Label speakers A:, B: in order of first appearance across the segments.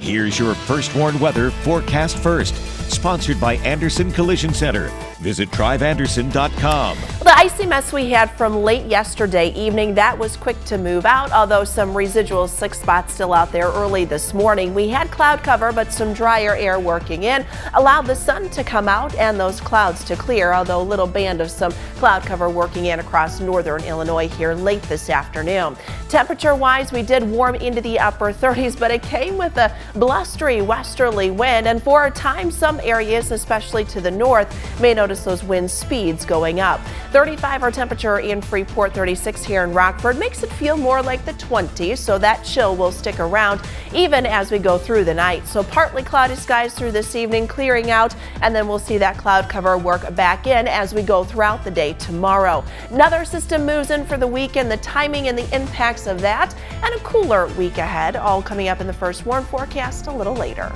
A: Here's your First Warn Weather forecast first, sponsored by Anderson Collision Center. Visit driveanderson.com.
B: The icy mess we had from late yesterday evening, that was quick to move out, although some residual slick spots still out there early this morning. We had cloud cover, but some drier air working in allowed the sun to come out and those clouds to clear, although a little band of some cloud cover working in across northern Illinois here late this afternoon. Temperature-wise, we did warm into the upper 30s, but it came with a blustery westerly wind, and for a time, some areas, especially to the north, may notice those wind speeds going up. 35 our temperature in Freeport, 36 here in Rockford. Makes it feel more like the 20s, so that chill will stick around even as we go through the night. So partly cloudy skies through this evening, clearing out, and then we'll see that cloud cover work back in as we go throughout the day tomorrow. Another system moves in for the weekend, the timing and the impacts of that, and a cooler week ahead, all coming up in the First Warn forecast a little later.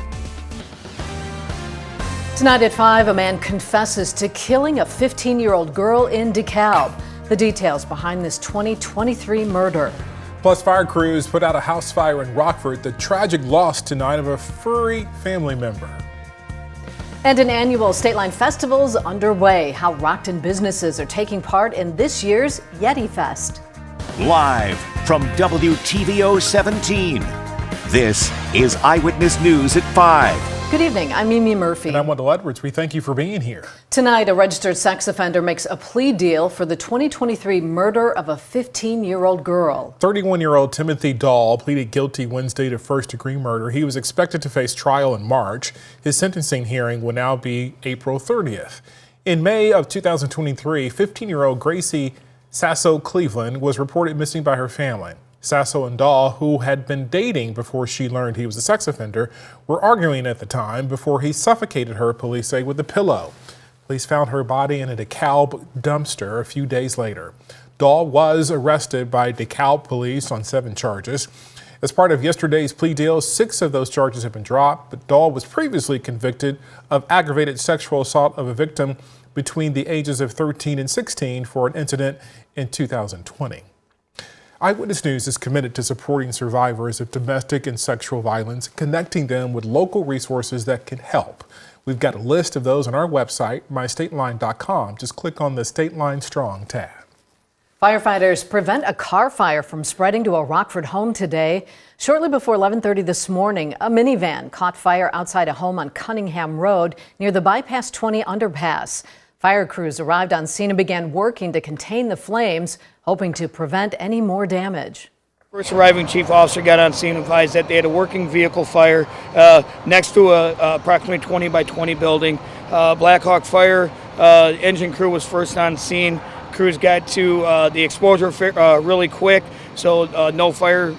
C: Tonight at 5, a man confesses to killing a 15-year-old girl in DeKalb. The details behind this 2023 murder.
D: Plus, fire crews put out a house fire in Rockford. The tragic loss tonight of a furry family member.
C: And an annual State Line Festival is underway. How Rockton businesses are taking part in this year's Yeti Fest.
A: Live from WTVO 17. This is Eyewitness News at 5.
C: Good evening, I'm Mimi Murphy.
D: And I'm Wendell Edwards. We thank you for being here.
C: Tonight, a registered sex offender makes a plea deal for the 2023 murder of a 15-year-old girl.
D: 31-year-old Timothy Dahl pleaded guilty Wednesday to first-degree murder. He was expected to face trial in March. His sentencing hearing will now be April 30th. In May of 2023, 15-year-old Gracie Sasso Cleveland was reported missing by her family. Sasso and Dahl, who had been dating before she learned he was a sex offender, were arguing at the time before he suffocated her, police say, with a pillow. Police found her body in a DeKalb dumpster a few days later. Dahl was arrested by DeKalb police on 7 charges. As part of yesterday's plea deal, 6 of those charges have been dropped, but Dahl was previously convicted of aggravated sexual assault of a victim between the ages of 13 and 16 for an incident in 2020. Eyewitness News is committed to supporting survivors of domestic and sexual violence, connecting them with local resources that can help. We've got a list of those on our website, mystateline.com. Just click on the State Line Strong tab.
C: Firefighters prevent a car fire from spreading to a Rockford home today. Shortly before 11:30 this morning, a minivan caught fire outside a home on Cunningham Road near the Bypass 20 underpass. Fire crews arrived on scene and began working to contain the flames, hoping to prevent any more damage.
E: First arriving chief officer got on scene and advised that they had a working vehicle fire next to a approximately 20 by 20 building. Blackhawk Fire engine crew was first on scene. Crews got to the exposure really quick, so no fire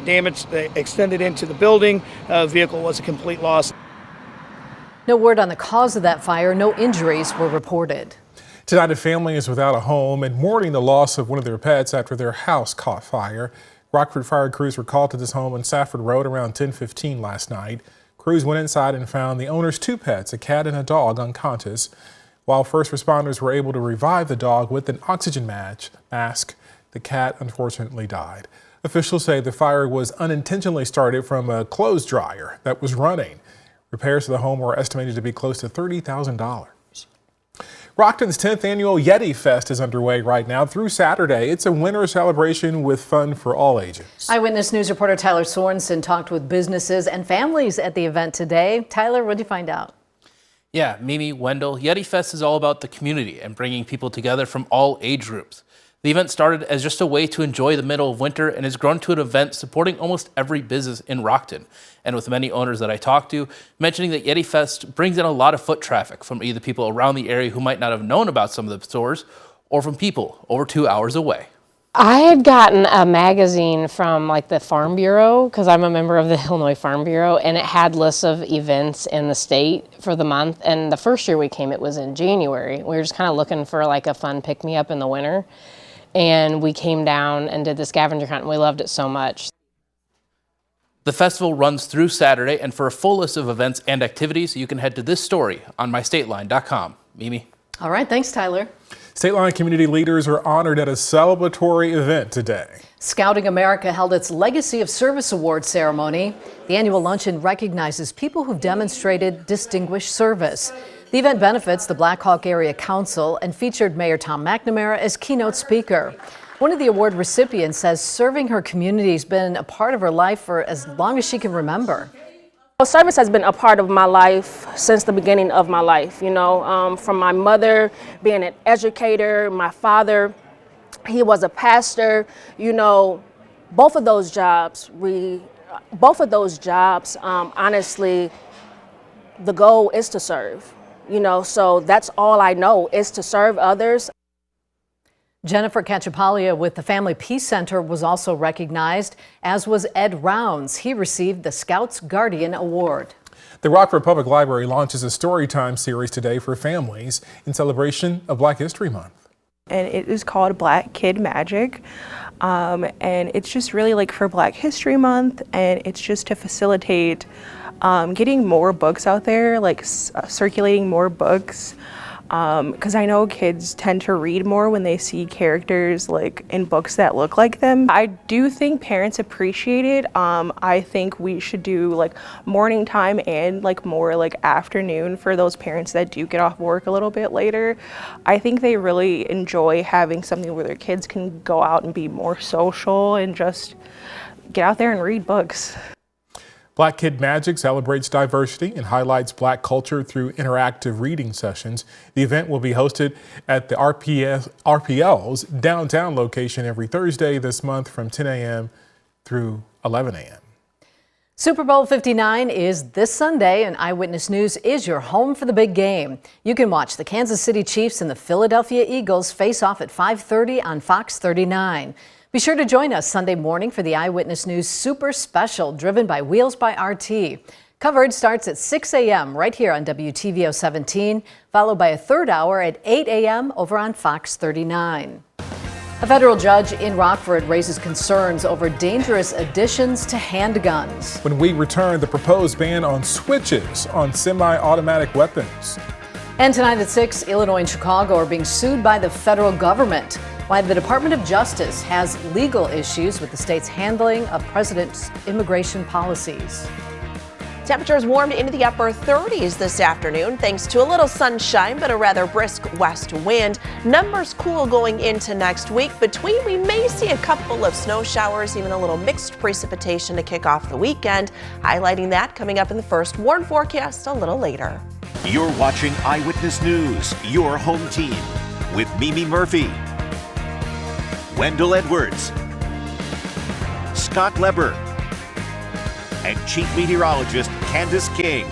E: damage extended into the building. Vehicle was a complete loss.
C: No word on the cause of that fire. No injuries were reported.
D: Tonight, a family is without a home and mourning the loss of one of their pets after their house caught fire. Rockford fire crews were called to this home on Safford Road around 10:15 last night. Crews went inside and found the owner's 2 pets, a cat and a dog, unconscious. While first responders were able to revive the dog with an oxygen mask, the cat unfortunately died. Officials say the fire was unintentionally started from a clothes dryer that was running. Repairs to the home were estimated to be close to $30,000. Rockton's 10th annual Yeti Fest is underway right now through Saturday. It's a winter celebration with fun for all ages.
C: Eyewitness News reporter Tyler Sorensen talked with businesses and families at the event today. Tyler, what did you find out?
F: Yeah, Mimi, Wendell, Yeti Fest is all about the community and bringing people together from all age groups. The event started as just a way to enjoy the middle of winter and has grown to an event supporting almost every business in Rockton. And with many owners that I talked to, mentioning that Yeti Fest brings in a lot of foot traffic from either people around the area who might not have known about some of the stores or from people over 2 hours away.
G: I had gotten a magazine from like the Farm Bureau, because I'm a member of the Illinois Farm Bureau, and it had lists of events in the state for the month. And the first year we came, it was in January. We were just kind of looking for like a fun pick-me-up in the winter. And we came down and did the scavenger hunt, and we loved it so much.
F: The festival runs through Saturday, and for a full list of events and activities, you can head to this story on mystateline.com. Mimi.
C: All right, thanks, Tyler.
D: State line community leaders are honored at a celebratory event today.
C: Scouting America held its Legacy of Service Award ceremony. The annual luncheon recognizes people who've demonstrated distinguished service. The event benefits the Black Hawk Area Council and featured Mayor Tom McNamara as keynote speaker. One of the award recipients says serving her community has been a part of her life for as long as she can remember.
H: Service has been a part of my life since the beginning of my life, from my mother being an educator, my father, he was a pastor, both of those jobs, honestly, the goal is to serve, so that's all I know is to serve others.
C: Jennifer Cachapalia with the Family Peace Center was also recognized, as was Ed Rounds. He received the Scouts Guardian Award.
D: The Rockford Public Library launches a Storytime series today for families in celebration of Black History Month.
I: And it is called Black Kid Magic. And it's just really like for Black History Month, and it's just to facilitate getting more books out there, like circulating more books. Because I know kids tend to read more when they see characters like in books that look like them. I do think parents appreciate it. I think we should do like morning time and like more like afternoon for those parents that do get off work a little bit later. I think they really enjoy having something where their kids can go out and be more social and just get out there and read books.
D: Black Kid Magic celebrates diversity and highlights Black culture through interactive reading sessions. The event will be hosted at the RPL's downtown location every Thursday this month from 10 a.m. through 11 a.m.
C: Super Bowl 59 is this Sunday, and Eyewitness News is your home for the big game. You can watch the Kansas City Chiefs and the Philadelphia Eagles face off at 5:30 on Fox 39. Be sure to join us Sunday morning for the Eyewitness News Super Special, driven by Wheels by RT. Coverage starts at 6 a.m. right here on WTVO 17, followed by a third hour at 8 a.m. over on Fox 39. A federal judge in Rockford raises concerns over dangerous additions to handguns.
D: When we return, the proposed ban on switches on semi-automatic weapons.
C: And tonight at 6, Illinois and Chicago are being sued by the federal government. Why the Department of Justice has legal issues with the state's handling of President's immigration policies.
B: Temperatures warmed into the upper 30s this afternoon thanks to a little sunshine but a rather brisk west wind. Numbers cool going into next week. Between, we may see a couple of snow showers, even a little mixed precipitation to kick off the weekend. Highlighting that coming up in the first warn forecast a little later.
A: You're watching Eyewitness News, your home team, with Mimi Murphy, Wendell Edwards, Scott Leber, and Chief Meteorologist Candace King.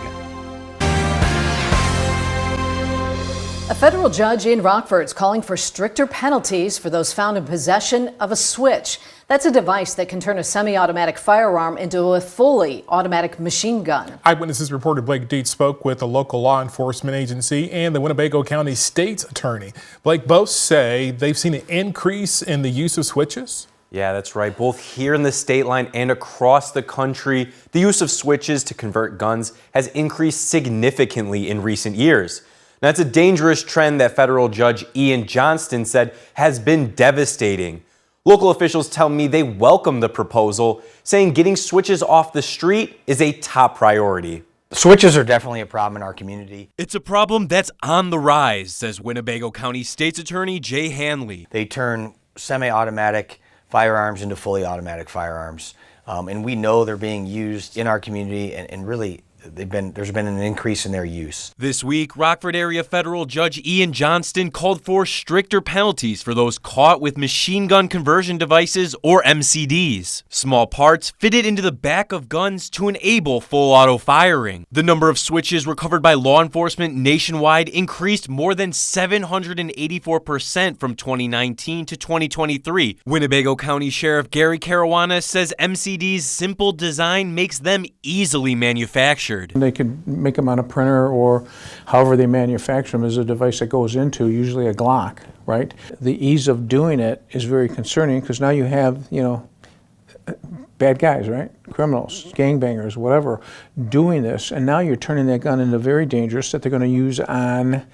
C: A federal judge in Rockford is calling for stricter penalties for those found in possession of a switch. That's a device that can turn a semi-automatic firearm into a fully automatic machine gun.
D: Eyewitnesses reporter Blake Dietz spoke with a local law enforcement agency and the Winnebago County State's attorney. Blake, both say they've seen an increase in the use of switches.
J: Yeah, that's right. Both here in the state line and across the country, the use of switches to convert guns has increased significantly in recent years. Now, that's a dangerous trend that federal judge Ian Johnston said has been devastating. Local officials tell me they welcome the proposal, saying getting switches off the street is a top priority.
K: Switches are definitely a problem in our community.
L: It's a problem that's on the rise, says Winnebago County State's Attorney Jay Hanley.
K: They turn semi-automatic firearms into fully automatic firearms. And we know they're being used in our community, and really there's been an increase in their use.
L: This week, Rockford area federal judge Ian Johnston called for stricter penalties for those caught with machine gun conversion devices, or MCDs, small parts fitted into the back of guns to enable full auto firing. The number of switches recovered by law enforcement nationwide increased more than 784% from 2019 to 2023. Winnebago County Sheriff Gary Caruana says MCD's simple design makes them easily manufactured.
M: They could make them on a printer, or however they manufacture them, as a device that goes into usually a Glock, right? The ease of doing it is very concerning, because now you have, bad guys, right? Criminals, gangbangers, whatever, doing this, and now you're turning that gun into very dangerous that they're going to use on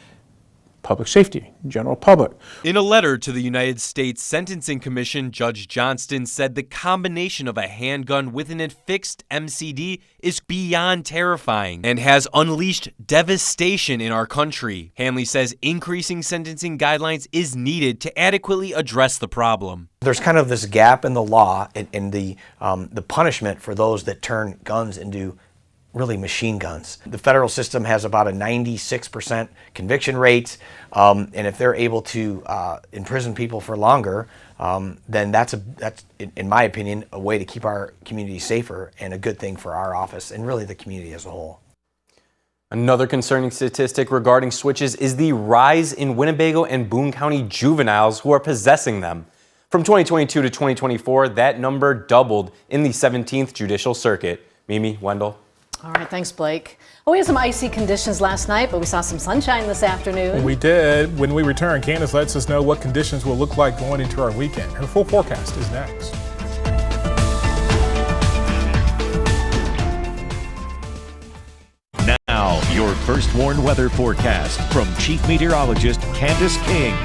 M: public safety, general public.
L: In a letter to the United States Sentencing Commission, Judge Johnston said the combination of a handgun with an affixed MCD is beyond terrifying and has unleashed devastation in our country. Hanley says increasing sentencing guidelines is needed to adequately address the problem.
K: There's kind of this gap in the law in the punishment for those that turn guns into really machine guns. The federal system has about a 96% conviction rate, and if they're able to imprison people for longer, then that's, in my opinion, a way to keep our community safer and a good thing for our office and really the community as a whole.
J: Another concerning statistic regarding switches is the rise in Winnebago and Boone County juveniles who are possessing them. From 2022 to 2024, that number doubled in the 17th Judicial Circuit. Mimi, Wendell.
C: All right, thanks, Blake. Well, we had some icy conditions last night, but we saw some sunshine this afternoon.
D: We did. When we return, Candace lets us know what conditions will look like going into our weekend. Her full forecast is next.
A: Now, your first warned weather forecast from Chief Meteorologist Candace King.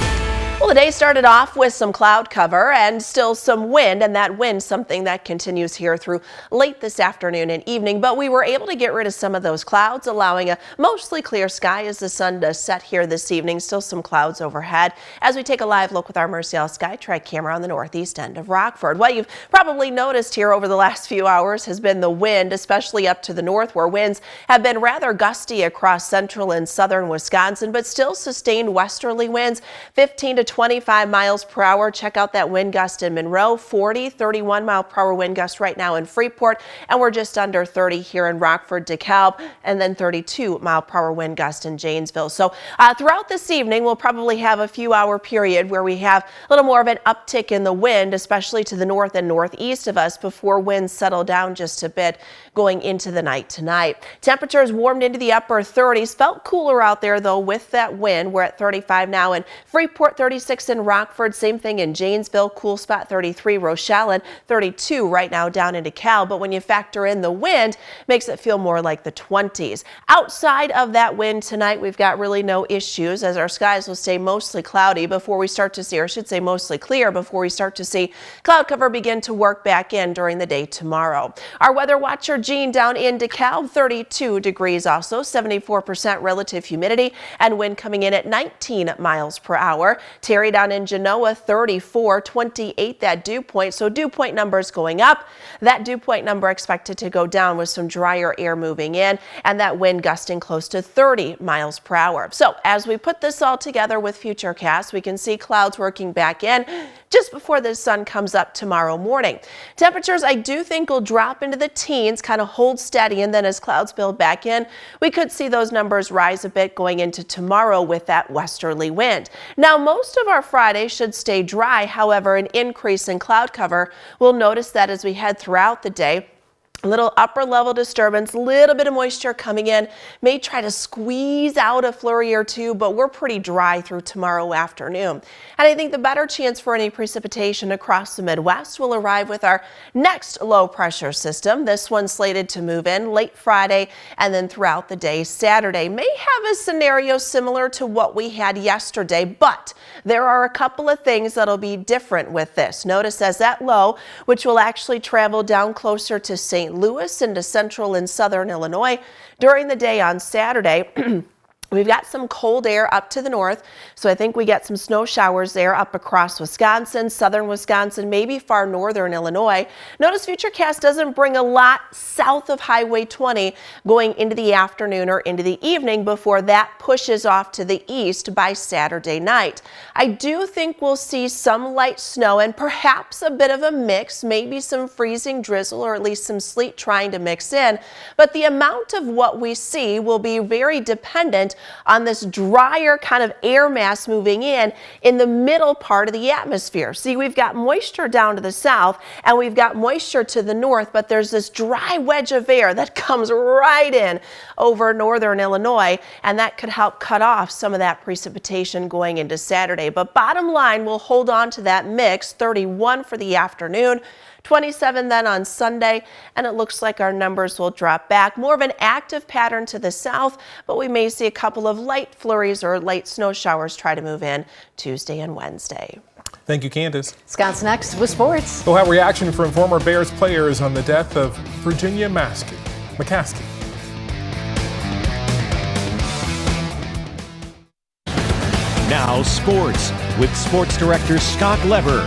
B: Well, the day started off with some cloud cover and still some wind, and that wind something that continues here through late this afternoon and evening, but we were able to get rid of some of those clouds, allowing a mostly clear sky as the sun does set here this evening. Still some clouds overhead as we take a live look with our Mercial Skytrack camera on the northeast end of Rockford. What you've probably noticed here over the last few hours has been the wind, especially up to the north, where winds have been rather gusty across central and southern Wisconsin, but still sustained westerly winds, 15 to 25 miles per hour. Check out that wind gust in Monroe, 40, 31 mile per hour wind gust right now in Freeport, and we're just under 30 here in Rockford, DeKalb, and then 32 mile per hour wind gust in Janesville. So throughout this evening, we'll probably have a few hour period where we have a little more of an uptick in the wind, especially to the north and northeast of us, before winds settle down just a bit going into the night tonight. Temperatures warmed into the upper 30s. Felt cooler out there though with that wind. We're at 35 now in Freeport, 36 in Rockford, same thing in Janesville, cool spot 33, Rochelle, and 32 right now down into Cal. But when you factor in the wind, makes it feel more like the 20s. Outside of that wind tonight, we've got really no issues as our skies will stay mostly cloudy before we start to see, or I should say mostly clear, before we start to see cloud cover begin to work back in during the day tomorrow. Our weather watcher Jean down in DeKalb, 32 degrees also, 74% relative humidity, and wind coming in at 19 miles per hour. Terry down in Genoa, 34, 28 that dew point. So dew point numbers going up. That dew point number expected to go down with some drier air moving in and that wind gusting close to 30 miles per hour. So as we put this all together with Futurecast, we can see clouds working back in just before the sun comes up tomorrow morning. Temperatures I do think will drop into the teens, kind of hold steady, and then as clouds build back in, we could see those numbers rise a bit going into tomorrow with that westerly wind. Now most of our Friday should stay dry. However, an increase in cloud cover. We'll notice that as we head throughout the day. A little upper level disturbance, a little bit of moisture coming in, may try to squeeze out a flurry or two, but we're pretty dry through tomorrow afternoon. And I think the better chance for any precipitation across the Midwest will arrive with our next low pressure system. This one's slated to move in late Friday and then throughout the day. Saturday may have a scenario similar to what we had yesterday, but there are a couple of things that'll be different with this. Notice as that low, which will actually travel down closer to St. Louis into central and southern Illinois during the day on Saturday. We've got some cold air up to the north, so I think we get some snow showers there up across Wisconsin, southern Wisconsin, maybe far northern Illinois. Notice Futurecast doesn't bring a lot south of Highway 20 going into the afternoon or into the evening before that pushes off to the east by Saturday night. I do think we'll see some light snow and perhaps a bit of a mix, maybe some freezing drizzle or at least some sleet trying to mix in, but the amount of what we see will be very dependent on this drier kind of air mass moving in the middle part of the atmosphere. See, we've got moisture down to the south and we've got moisture to the north, but there's this dry wedge of air that comes right in over northern Illinois, and that could help cut off some of that precipitation going into Saturday. But bottom line, we'll hold on to that mix, 31 for the afternoon, 27 then on Sunday, and it looks like our numbers will drop back. More of an active pattern to the south, but we may see a couple of light flurries or light snow showers try to move in Tuesday and Wednesday.
D: Thank you, Candace.
C: Scott's next with sports.
D: We'll have reaction from former Bears players on the death of Virginia McCaskey.
A: Now sports with sports director Scott Lever.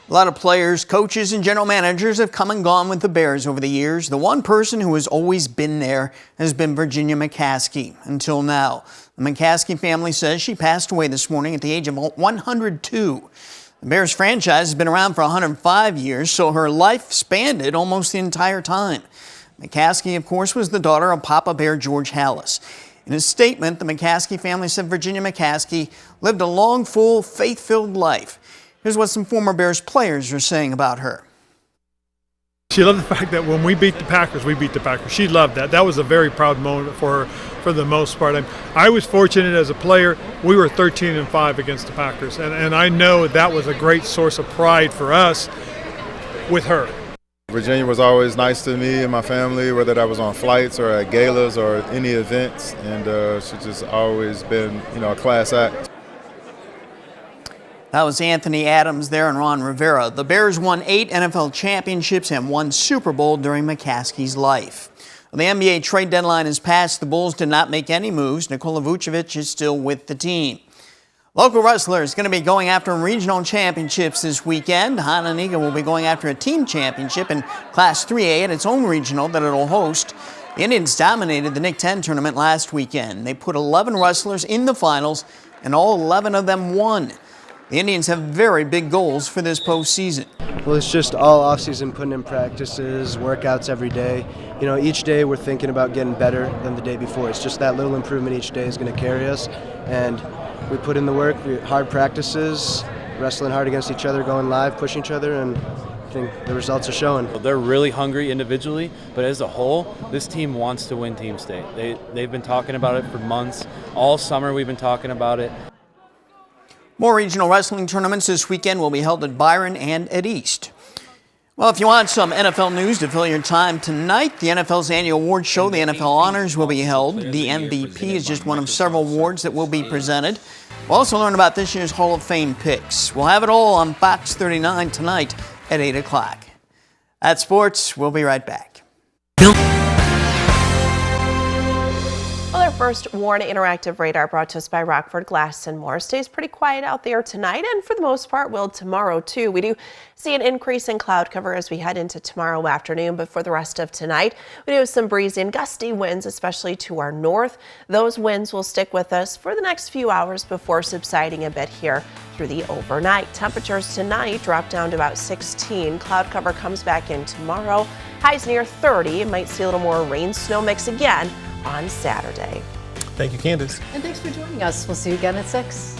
N: A lot of players, coaches, and general managers have come and gone with the Bears over the years. The one person who has always been there has been Virginia McCaskey until now. The McCaskey family says she passed away this morning at the age of 102. The Bears franchise has been around for 105 years, so her life spanned it almost the entire time. McCaskey, of course, was the daughter of Papa Bear George Halas. In a statement, the McCaskey family said Virginia McCaskey lived a long, full, faith-filled life. Here's what some former Bears players are saying about her.
O: She loved the fact that when we beat the Packers, we beat the Packers. She loved that. That was a very proud moment for her for the most part. I was fortunate as a player. We were 13-5 against the Packers, and I know that was a great source of pride for us with her.
P: Virginia was always nice to me and my family, whether that was on flights or at galas or any events, and she's just always been, a class act.
N: That was Anthony Adams there and Ron Rivera. The Bears won 8 NFL championships and 1 Super Bowl during McCaskey's life. Well, the NBA trade deadline has passed. The Bulls did not make any moves. Nikola Vucevic is still with the team. Local wrestlers going to be going after regional championships this weekend. Hananiga will be going after a team championship in Class 3A at its own regional that it'll host. The Indians dominated the Nick 10 tournament last weekend. They put 11 wrestlers in the finals, and all 11 of them won. The Indians have very big goals for this postseason.
Q: Well, it's just all offseason, putting in practices, workouts every day. Each day we're thinking about getting better than the day before. It's just that little improvement each day is going to carry us. And we put in the work, hard practices, wrestling hard against each other, going live, pushing each other, and I think the results are showing.
R: They're really hungry individually, but as a whole, this team wants to win team state. They've been talking about it for months. All summer we've been talking about it.
N: More regional wrestling tournaments this weekend will be held at Byron and at East. Well, if you want some NFL news to fill your time tonight, the NFL's annual award show, the NFL Honors, will be held. The MVP is just one of several awards that will be presented. We'll also learn about this year's Hall of Fame picks. We'll have it all on Fox 39 tonight at 8 o'clock. That's sports. We'll be right back.
B: Well, our first Warren Interactive Radar brought to us by Rockford Glass and More. Stays pretty quiet out there tonight, and for the most part will tomorrow too. We do see an increase in cloud cover as we head into tomorrow afternoon, but for the rest of tonight, we do have some breezy and gusty winds, especially to our north. Those winds will stick with us for the next few hours before subsiding a bit here through the overnight. Temperatures tonight drop down to about 16. Cloud cover comes back in tomorrow. Highs near 30. Might see a little more rain snow mix again on Saturday.
D: Thank you, Candace.
C: And thanks for joining us. We'll see you again at 6.